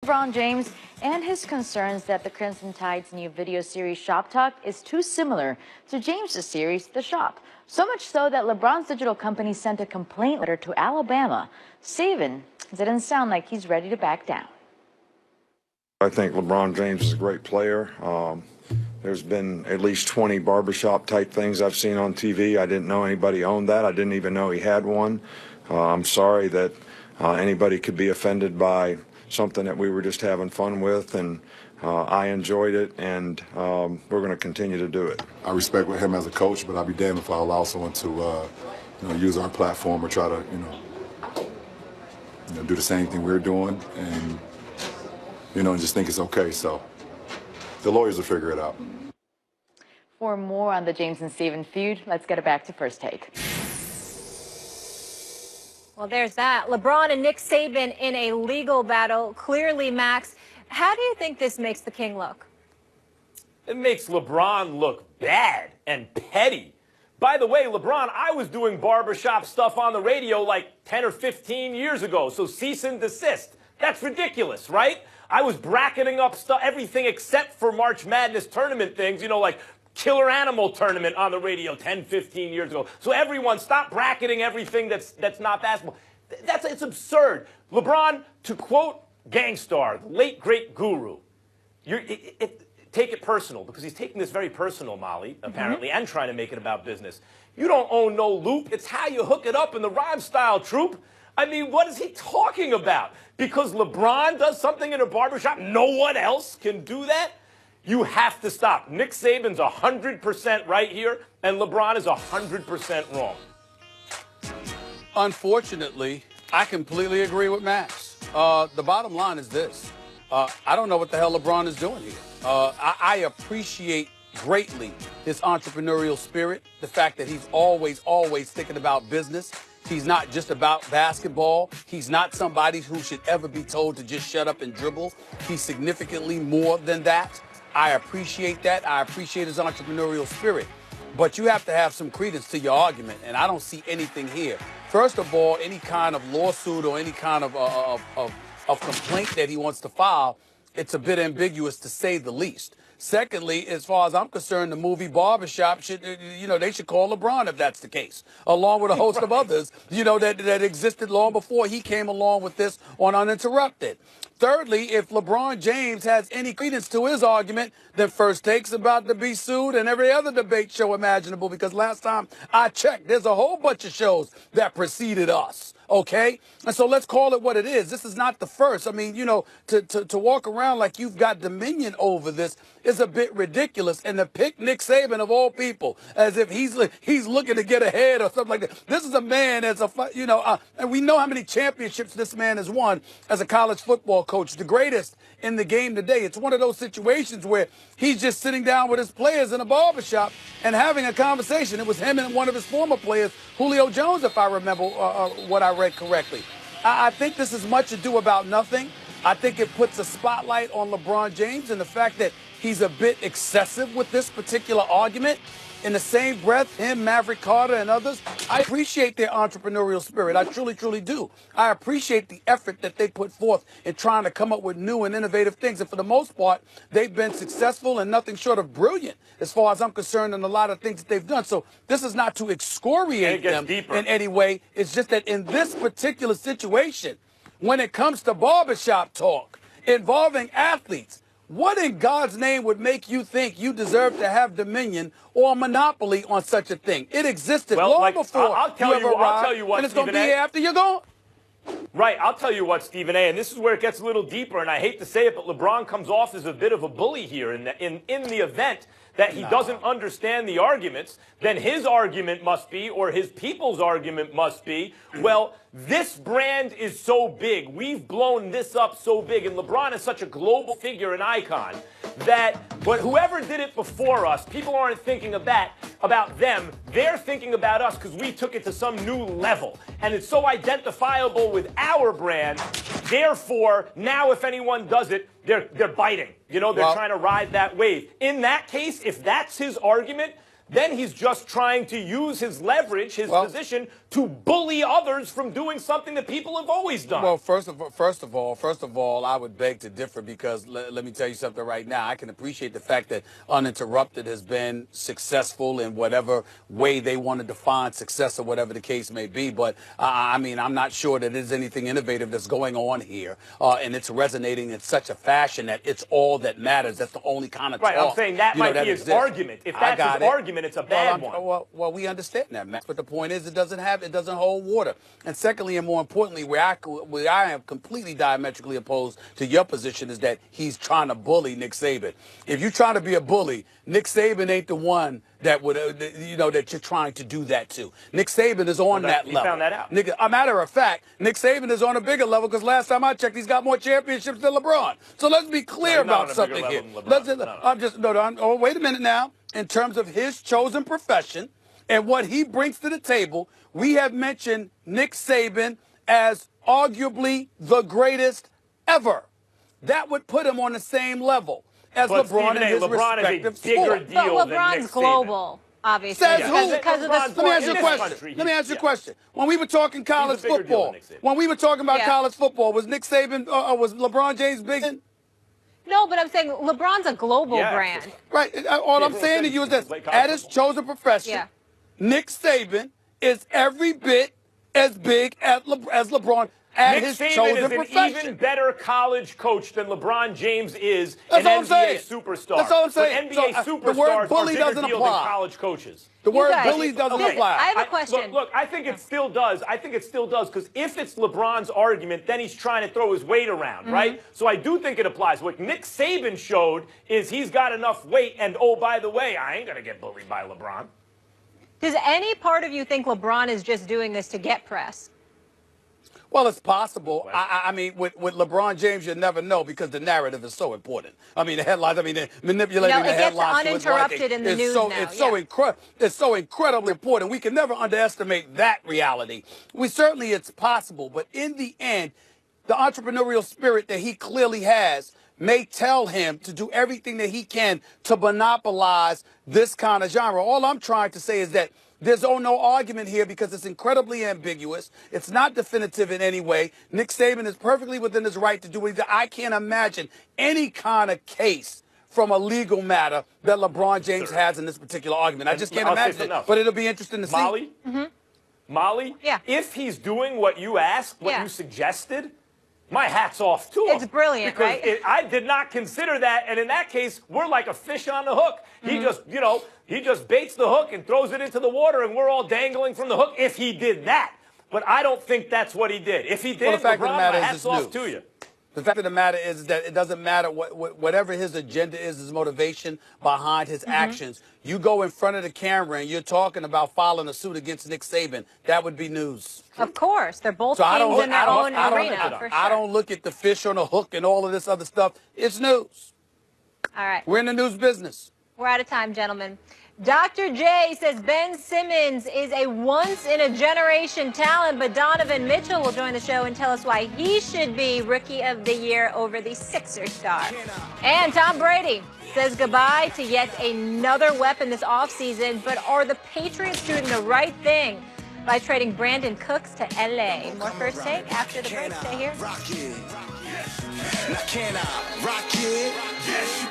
LeBron James and his concerns that the Crimson Tide's new video series Shop Talk is too similar to James's series The Shop. So much so that LeBron's digital company sent a complaint letter to Alabama. Saban didn't sound like he's ready to back down. I think LeBron James is a great player. There's been at least 20 barbershop type things I've seen on TV. I didn't know anybody owned that. I didn't even know he had one. I'm sorry that anybody could be offended by something that we were just having fun with, and I enjoyed it, and we're going to continue to do it. I respect him as a coach, but I'd be damned if I allow someone to use our platform or try to do the same thing we're doing and just think it's okay. So the lawyers will figure it out. For more on the James and Saban feud, let's get it back to First Take. Well, there's that. LeBron and Nick Saban in a legal battle. Clearly, Max, how do you think this makes the King look? It makes LeBron look bad and petty. By the way, LeBron, I was doing barbershop stuff on the radio like 10 or 15 years ago, so cease and desist. That's ridiculous, right? I was bracketing up everything except for March Madness tournament things, like Killer Animal tournament on the radio 10, 15 years ago. So everyone, stop bracketing everything that's not basketball. It's absurd. LeBron, to quote Gangstar, the late great guru, take it personal, because he's taking this very personal, Molly, apparently, and trying to make it about business. You don't own no loop. It's how you hook it up in the rhyme style, troop. I mean, what is he talking about? Because LeBron does something in a barbershop, no one else can do that? You have to stop. Nick Saban's 100% right here, and LeBron is 100% wrong. Unfortunately, I completely agree with Max. The bottom line is this. I don't know what the hell LeBron is doing here. I appreciate greatly his entrepreneurial spirit, the fact that he's always thinking about business. He's not just about basketball. He's not somebody who should ever be told to just shut up and dribble. He's significantly more than that. I appreciate that. I appreciate his entrepreneurial spirit. But you have to have some credence to your argument, and I don't see anything here. First of all, any kind of lawsuit or any kind of complaint that he wants to file, it's a bit ambiguous to say the least. Secondly, as far as I'm concerned, the movie Barbershop should, they should call LeBron if that's the case, along with a host of others, that existed long before he came along with this on Uninterrupted. Thirdly, if LeBron James has any credence to his argument, then First Take's about to be sued and every other debate show imaginable, because last time I checked, there's a whole bunch of shows that preceded us. Okay? And so let's call it what it is. This is not the first. I mean, to walk around like you've got dominion over this is a bit ridiculous. And to pick Nick Saban of all people as if he's looking to get ahead or something like that. This is a man and we know how many championships this man has won as a college football coach, the greatest in the game today. It's one of those situations where he's just sitting down with his players in a barbershop and having a conversation. It was him and one of his former players, Julio Jones, if I remember what I read correctly. I think this is much ado about nothing. I think it puts a spotlight on LeBron James and the fact that he's a bit excessive with this particular argument. In the same breath, him, Maverick Carter, and others, I appreciate their entrepreneurial spirit. I truly, truly do. I appreciate the effort that they put forth in trying to come up with new and innovative things. And for the most part, they've been successful and nothing short of brilliant, as far as I'm concerned, in a lot of things that they've done. So this is not to excoriate them in any way. It's just that in this particular situation, when it comes to barbershop talk involving athletes, what in God's name would make you think you deserve to have dominion or monopoly on such a thing? It existed long before I'll tell you what, and it's going to be Stephen A. after you're gone. Right, I'll tell you what, Stephen A., and this is where it gets a little deeper, and I hate to say it, but LeBron comes off as a bit of a bully here in the event that he doesn't understand the arguments. Then his argument must be, or his people's argument must be, well, this brand is so big, we've blown this up so big, and LeBron is such a global figure and icon that whoever did it before us, people aren't thinking of that about them. They're thinking about us because we took it to some new level. And it's so identifiable with our brand. Therefore, now if anyone does it, they're biting. They're trying to ride that wave. In that case, if that's his argument, then he's just trying to use his leverage, his position, to bully others from doing something that people have always done? Well, first of all, I would beg to differ because let me tell you something right now. I can appreciate the fact that Uninterrupted has been successful in whatever way they want to define success or whatever the case may be. But I mean, I'm not sure that there's anything innovative that's going on here, and it's resonating in such a fashion that it's all that matters. That's the only kind of right. talk, I'm saying that might be his argument. If that's his argument, it's a bad one. Well, we understand that, Max. But the point is, it doesn't hold water. And secondly, and more importantly, where I am completely diametrically opposed to your position is that he's trying to bully Nick Saban. If you're trying to be a bully, Nick Saban ain't the one that would, that you're trying to do that to. Nick Saban is on that level. You found that out. A matter of fact, Nick Saban is on a bigger level because last time I checked, he's got more championships than LeBron. So let's be clear about something here. Wait a minute now. In terms of his chosen profession and what he brings to the table, we have mentioned Nick Saban as arguably the greatest ever. That would put him on the same level as LeBron in his respective sport. But LeBron's global, obviously. Says who? Because of the sport. Let me ask you a question. Let me ask you a question. When we were talking college football, college football, was Nick Saban or was LeBron James big? No, but I'm saying LeBron's a global brand. Right. All I'm saying to you is this. At his chosen profession, Nick Saban is every bit as big as LeBron at his chosen profession. Nick Saban is an even better college coach than LeBron James is an NBA superstar. That's all I'm saying. But NBA superstars the word bully are doesn't bigger deal apply. than college coaches. The word bully doesn't apply. I have a question. Look, I think it still does. I think it still does because if it's LeBron's argument, then he's trying to throw his weight around, right? So I do think it applies. What Nick Saban showed is he's got enough weight, and oh, by the way, I ain't going to get bullied by LeBron. Does any part of you think LeBron is just doing this to get press? Well, it's possible. I mean, with LeBron James, you never know because the narrative is so important. I mean, the headlines. I mean, manipulating the headlines. It gets uninterrupted in the news now. It's so incredibly important. We can never underestimate that reality. It's possible, but in the end, the entrepreneurial spirit that he clearly has may tell him to do everything that he can to monopolize this kind of genre. All I'm trying to say is that there's no argument here because it's incredibly ambiguous. It's not definitive in any way. Nick Saban is perfectly within his right to do what he does. I can't imagine any kind of case from a legal matter that LeBron James has in this particular argument. I just can't imagine it, but it'll be interesting to see. Molly, if he's doing what you asked, what you suggested, my hat's off to him. It's brilliant, because right? I did not consider that, and in that case, we're like a fish on the hook. He just baits the hook and throws it into the water, and we're all dangling from the hook if he did that. But I don't think that's what he did. If he did, LeBron, my hat's off to you. The fact of the matter is that it doesn't matter whatever his agenda is, his motivation behind his actions. You go in front of the camera and you're talking about filing a suit against Nick Saban. That would be news. Of course. They're both teams in their own arena, for sure. I don't look at the fish on the hook and all of this other stuff. It's news. All right. We're in the news business. We're out of time, gentlemen. Dr. J says Ben Simmons is a once-in-a-generation talent, but Donovan Mitchell will join the show and tell us why he should be Rookie of the Year over the Sixers star. And Tom Brady says goodbye to yet another weapon this offseason, but are the Patriots doing the right thing by trading Brandon Cooks to L.A.? More First Take after the break. Stay here. Now can I rock it? Yes.